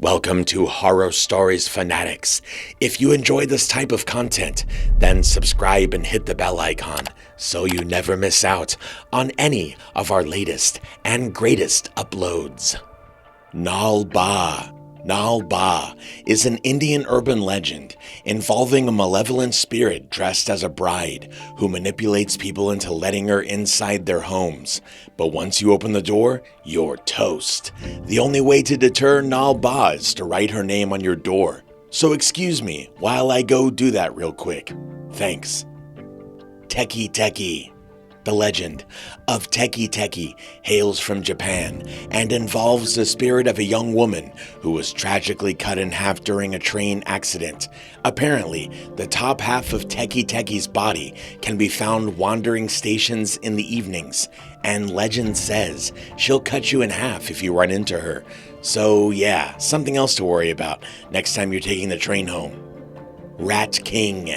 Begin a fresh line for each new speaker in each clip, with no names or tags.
Welcome to Horror Stories Fanatics. If you enjoy this type of content, then subscribe and hit the bell icon so you never miss out on any of our latest and greatest uploads. Nalbaz. Nalbaz is an Indian urban legend involving a malevolent spirit dressed as a bride who manipulates people into letting her inside their homes. But once you open the door, you're toast. The only way to deter Nalbaz is to write her name on your door. So excuse me while I go do that real quick. Thanks. Techy. The legend of Techy hails from Japan and involves the spirit of a young woman who was tragically cut in half during a train accident. Apparently, the top half of Techy's body can be found wandering stations in the evenings, and legend says she'll cut you in half if you run into her. So yeah, something else to worry about next time you're taking the train home. Rat King.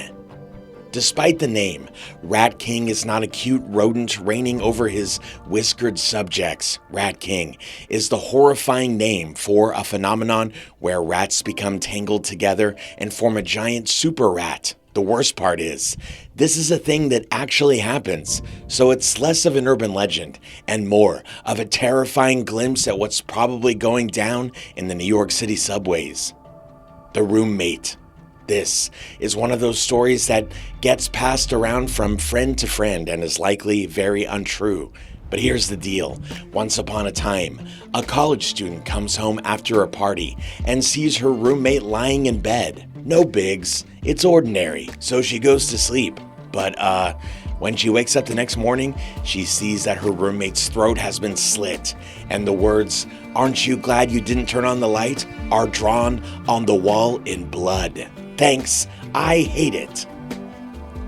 Despite the name, Rat King is not a cute rodent reigning over his whiskered subjects. Rat King is the horrifying name for a phenomenon where rats become tangled together and form a giant super rat. The worst part is, this is a thing that actually happens, so it's less of an urban legend and more of a terrifying glimpse at what's probably going down in the New York City subways. The Roommate. This is one of those stories that gets passed around from friend to friend and is likely very untrue. But here's the deal. Once upon a time, a college student comes home after a party and sees her roommate lying in bed. No bigs, it's ordinary, so she goes to sleep. But when she wakes up the next morning, she sees that her roommate's throat has been slit, and the words, "Aren't you glad you didn't turn on the light?" are drawn on the wall in blood. Thanks, I hate it.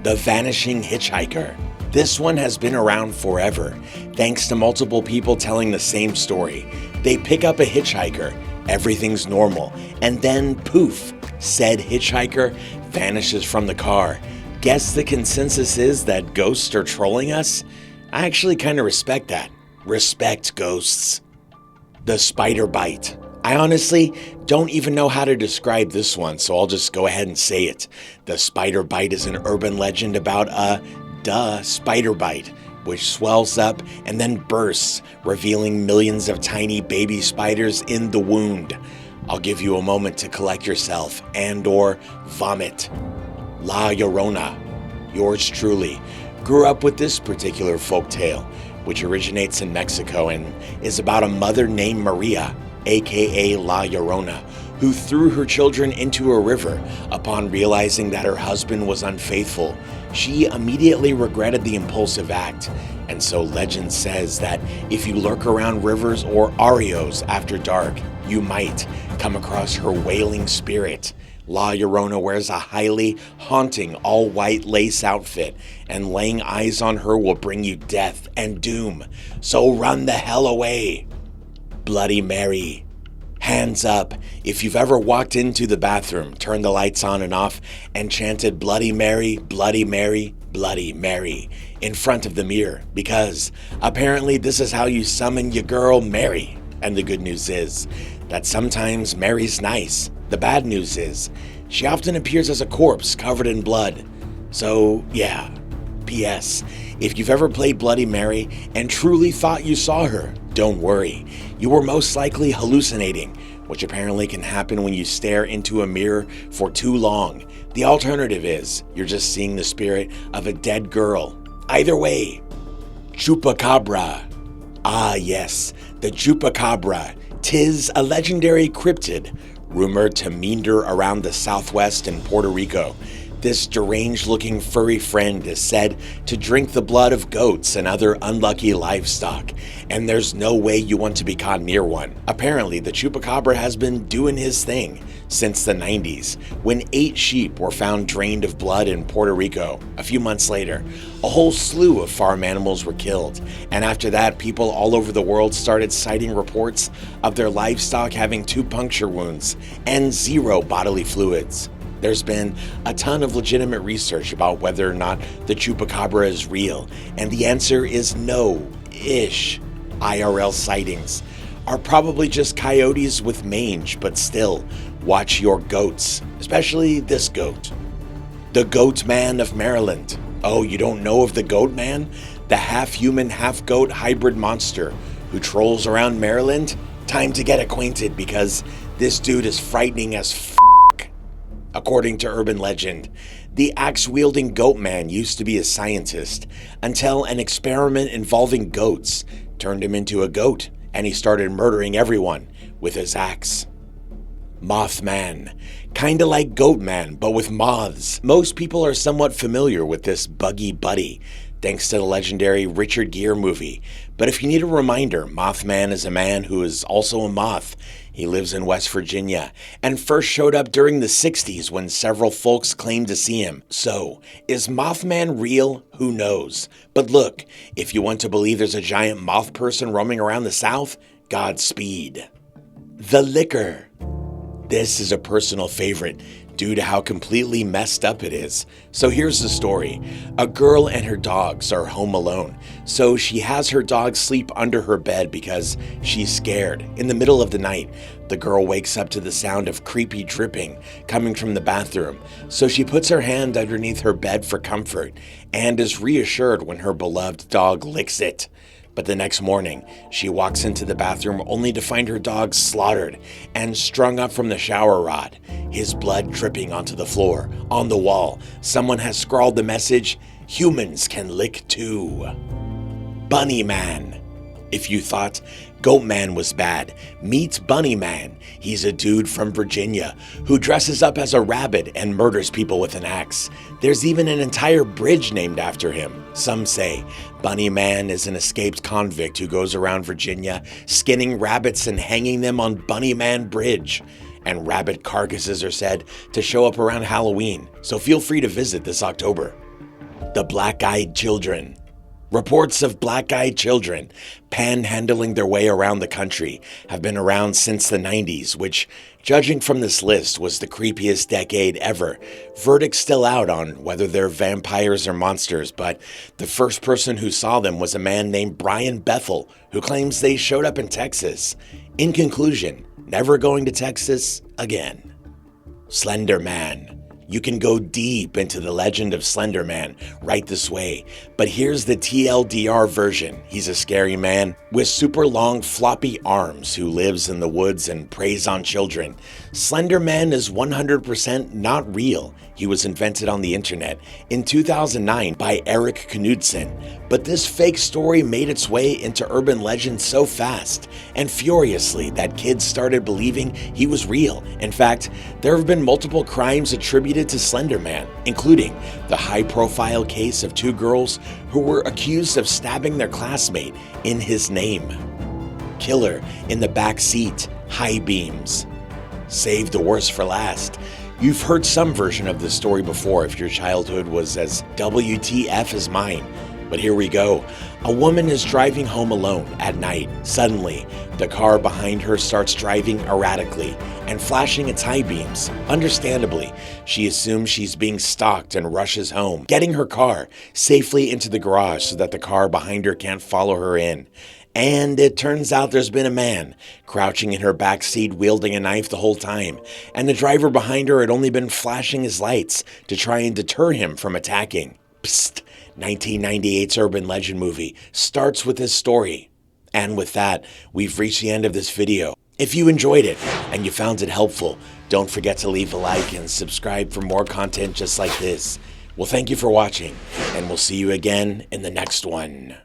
The Vanishing Hitchhiker. This one has been around forever, thanks to multiple people telling the same story. They pick up a hitchhiker, everything's normal, and then poof, said hitchhiker vanishes from the car. Guess the consensus is that ghosts are trolling us? I actually kind of respect that. Respect ghosts. The Spider Bite. I honestly don't even know how to describe this one, so I'll just go ahead and say it. The spider bite is an urban legend about a spider bite, which swells up and then bursts, revealing millions of tiny baby spiders in the wound. I'll give you a moment to collect yourself and/or vomit. La Llorona. Yours truly grew up with this particular folktale, which originates in Mexico and is about a mother named Maria, aka La Llorona, who threw her children into a river upon realizing that her husband was unfaithful. She immediately regretted the impulsive act, and so legend says that if you lurk around rivers or arios after dark, you might come across her wailing spirit. La Llorona wears a highly haunting all-white lace outfit, and laying eyes on her will bring you death and doom, so run the hell away. Bloody Mary. Hands up if you've ever walked into the bathroom, turned the lights on and off, and chanted Bloody Mary, Bloody Mary, Bloody Mary in front of the mirror, because apparently this is how you summon your girl Mary. And the good news is that sometimes Mary's nice. The bad news is she often appears as a corpse covered in blood. So yeah. P.S. If you've ever played Bloody Mary and truly thought you saw her, don't worry. You were most likely hallucinating, which apparently can happen when you stare into a mirror for too long. The alternative is you're just seeing the spirit of a dead girl. Either way. Chupacabra. Ah yes, the Chupacabra. 'Tis a legendary cryptid, rumored to meander around the Southwest and Puerto Rico. This deranged-looking furry friend is said to drink the blood of goats and other unlucky livestock, and there's no way you want to be caught near one. Apparently, the Chupacabra has been doing his thing since the 90s, when 8 sheep were found drained of blood in Puerto Rico. A few months later, a whole slew of farm animals were killed, and after that, people all over the world started citing reports of their livestock having 2 puncture wounds and 0 bodily fluids. There's been a ton of legitimate research about whether or not the Chupacabra is real, and the answer is no-ish. IRL sightings are probably just coyotes with mange, but still, watch your goats, especially this goat. The Goat Man of Maryland. Oh, you don't know of the Goat Man? The half-human, half-goat hybrid monster who trolls around Maryland? Time to get acquainted because this dude is frightening as f***. According to urban legend, the axe-wielding Goat Man used to be a scientist until an experiment involving goats turned him into a goat and he started murdering everyone with his axe. Mothman. Kinda like Goat Man, but with moths. Most people are somewhat familiar with this buggy buddy, thanks to the legendary Richard Gere movie. But if you need a reminder, Mothman is a man who is also a moth. He lives in West Virginia and first showed up during the 60s when several folks claimed to see him. So, is Mothman real? Who knows? But look, if you want to believe there's a giant moth person roaming around the South, Godspeed. The Liquor. This is a personal favorite due to how completely messed up it is. So here's the story. A girl and her dogs are home alone. So she has her dog sleep under her bed because she's scared. In the middle of the night, the girl wakes up to the sound of creepy dripping coming from the bathroom. So she puts her hand underneath her bed for comfort and is reassured when her beloved dog licks it. But the next morning, she walks into the bathroom only to find her dog slaughtered and strung up from the shower rod, his blood dripping onto the floor. On the wall, someone has scrawled the message, "Humans can lick too." Bunny Man. If you thought Goat Man was bad, meet Bunny Man. He's a dude from Virginia who dresses up as a rabbit and murders people with an axe. There's even an entire bridge named after him. Some say Bunny Man is an escaped convict who goes around Virginia skinning rabbits and hanging them on Bunny Man Bridge. And rabbit carcasses are said to show up around Halloween, so feel free to visit this October. The Black-Eyed Children. Reports of black-eyed children panhandling their way around the country have been around since the 90s, which, judging from this list, was the creepiest decade ever. Verdict's still out on whether they're vampires or monsters, but the first person who saw them was a man named Brian Bethel, who claims they showed up in Texas. In conclusion, never going to Texas again. Slenderman. You can go deep into the legend of Slenderman right this way, but here's the TLDR version. He's a scary man with super long floppy arms who lives in the woods and preys on children. Slenderman is 100% not real. He was invented on the internet in 2009 by Eric Knudsen, but this fake story made its way into urban legend so fast and furiously that kids started believing he was real. In fact, there have been multiple crimes attributed to Slenderman, including the high-profile case of two girls who were accused of stabbing their classmate in his name. Killer in the back seat, high beams. Save the worst for last. You've heard some version of this story before if your childhood was as WTF as mine. But here we go. A woman is driving home alone at night. Suddenly, the car behind her starts driving erratically and flashing its high beams. Understandably, she assumes she's being stalked and rushes home, getting her car safely into the garage so that the car behind her can't follow her in. And it turns out there's been a man crouching in her back seat wielding a knife the whole time, and the driver behind her had only been flashing his lights to try and deter him from attacking. Psst, 1998's urban legend movie starts with this story. And with that, we've reached the end of this video. If you enjoyed it and you found it helpful, don't forget to leave a like and subscribe for more content just like this. Well, thank you for watching, and we'll see you again in the next one.